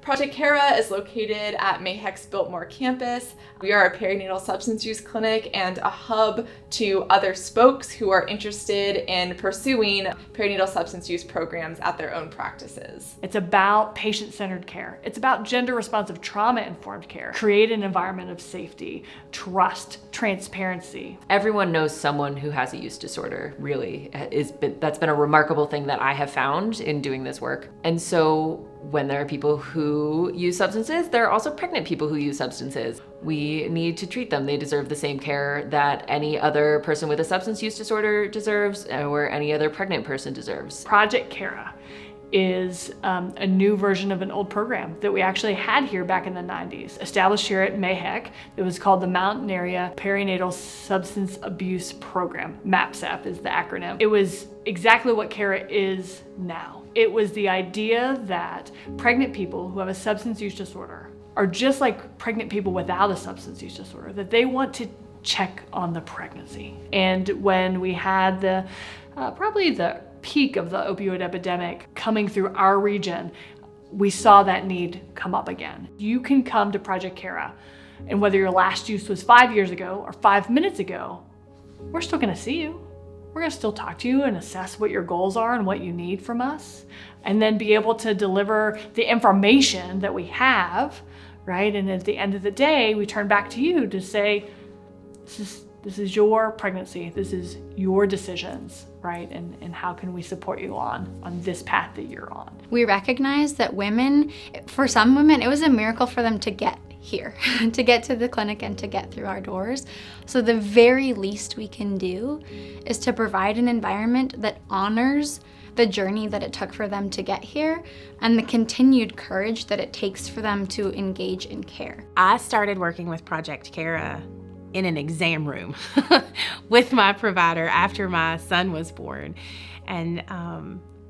Project CARA is located at Mayheck's Biltmore campus. We are a perinatal substance use clinic and a hub to other spokes who are interested in pursuing perinatal substance use programs at their own practices. It's about patient-centered care. It's about gender-responsive, trauma-informed care. Create an environment of safety, trust, transparency. Everyone knows someone who has a use disorder, really. That's been a remarkable thing that I have found in doing this work. And so when there are people who use substances, there are also pregnant people who use substances. We need to treat them. They deserve the same care that any other person with a substance use disorder deserves, or any other pregnant person deserves. Project CARA is a new version of an old program that we actually had here back in the 90s, established here at Mayheck. It was called the Mountain Area Perinatal Substance Abuse Program. MAPSAP is the acronym. It was exactly what CARA is now. It was the idea that pregnant people who have a substance use disorder are just like pregnant people without a substance use disorder, that they want to check on the pregnancy. And when we had the probably the peak of the opioid epidemic coming through our region, we saw that need come up again. You can come to Project CARA, and whether your last use was 5 years ago or 5 minutes ago, we're still gonna see you. We're gonna still talk to you and assess what your goals are and what you need from us, and then be able to deliver the information that we have, right? And at the end of the day, we turn back to you to say, this is your pregnancy, this is your decisions, right? And how can we support you on this path that you're on? We recognize that women, for some women, it was a miracle for them to get here, to get to the clinic and to get through our doors. So the very least we can do is to provide an environment that honors the journey that it took for them to get here and the continued courage that it takes for them to engage in care. I started working with Project CARA in an exam room with my provider after my son was born. And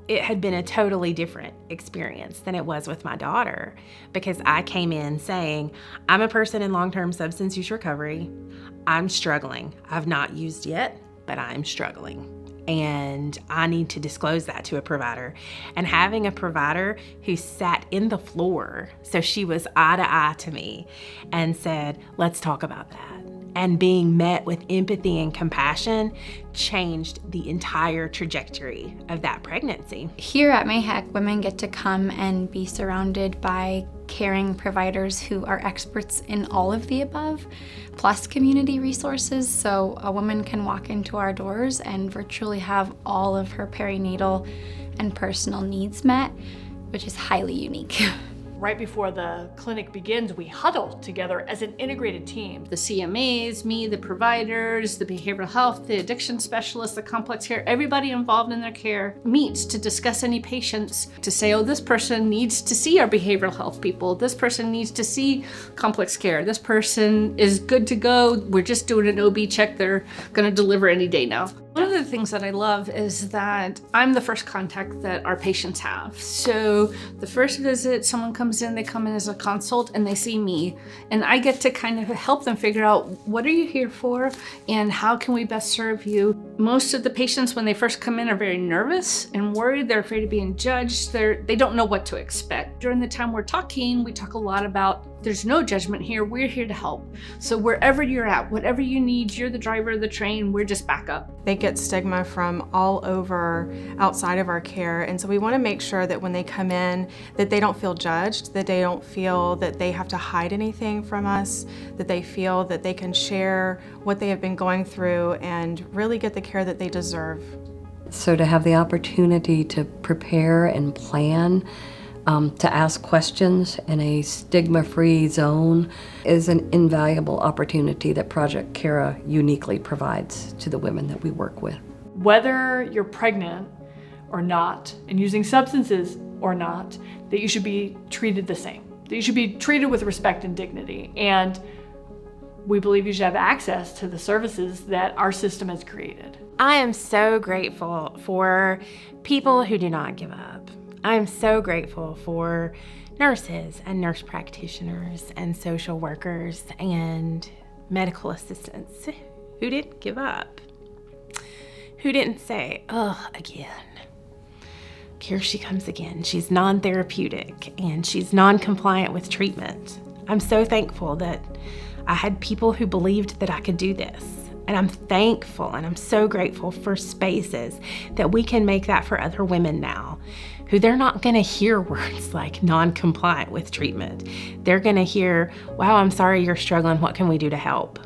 it had been a totally different experience than it was with my daughter, because I came in saying, I'm a person in long-term substance use recovery. I'm struggling. I've not used yet, but I'm struggling. And I need to disclose that to a provider. And having a provider who sat in the floor, so she was eye to eye to me and said, let's talk about that. And being met with empathy and compassion changed the entire trajectory of that pregnancy. Here at Mayheck, women get to come and be surrounded by caring providers who are experts in all of the above, plus community resources. So a woman can walk into our doors and virtually have all of her perinatal and personal needs met, which is highly unique. Right before the clinic begins, we huddle together as an integrated team. The CMAs, me, the providers, the behavioral health, the addiction specialists, the complex care, everybody involved in their care meets to discuss any patients, to say, oh, this person needs to see our behavioral health people. This person needs to see complex care. This person is good to go. We're just doing an OB check. They're gonna deliver any day now. One of the things that I love is that I'm the first contact that our patients have. So the first visit, someone comes in, they come in as a consult and they see me, and I get to kind of help them figure out, what are you here for and how can we best serve you? Most of the patients, when they first come in, are very nervous and worried. They're afraid of being judged. They don't know what to expect. During the time we're talking, we talk a lot about there's no judgment here. We're here to help. So wherever you're at, whatever you need, you're the driver of the train. We're just back up. They get stigma from all over outside of our care. And so we want to make sure that when they come in, that they don't feel judged, that they don't feel that they have to hide anything from us, that they feel that they can share what they have been going through and really get the care that they deserve. So to have the opportunity to prepare and plan, to ask questions in a stigma-free zone is an invaluable opportunity that Project CARA uniquely provides to the women that we work with. Whether you're pregnant or not, and using substances or not, that you should be treated the same. That you should be treated with respect and dignity. And we believe you should have access to the services that our system has created. I am so grateful for people who do not give up. I am so grateful for nurses and nurse practitioners and social workers and medical assistants who didn't give up, who didn't say, oh, again, here she comes again. She's non-therapeutic and she's non-compliant with treatment. I'm so thankful that I had people who believed that I could do this. And I'm thankful and I'm so grateful for spaces that we can make that for other women now, who they're not gonna hear words like non-compliant with treatment. They're gonna hear, wow, I'm sorry you're struggling, what can we do to help?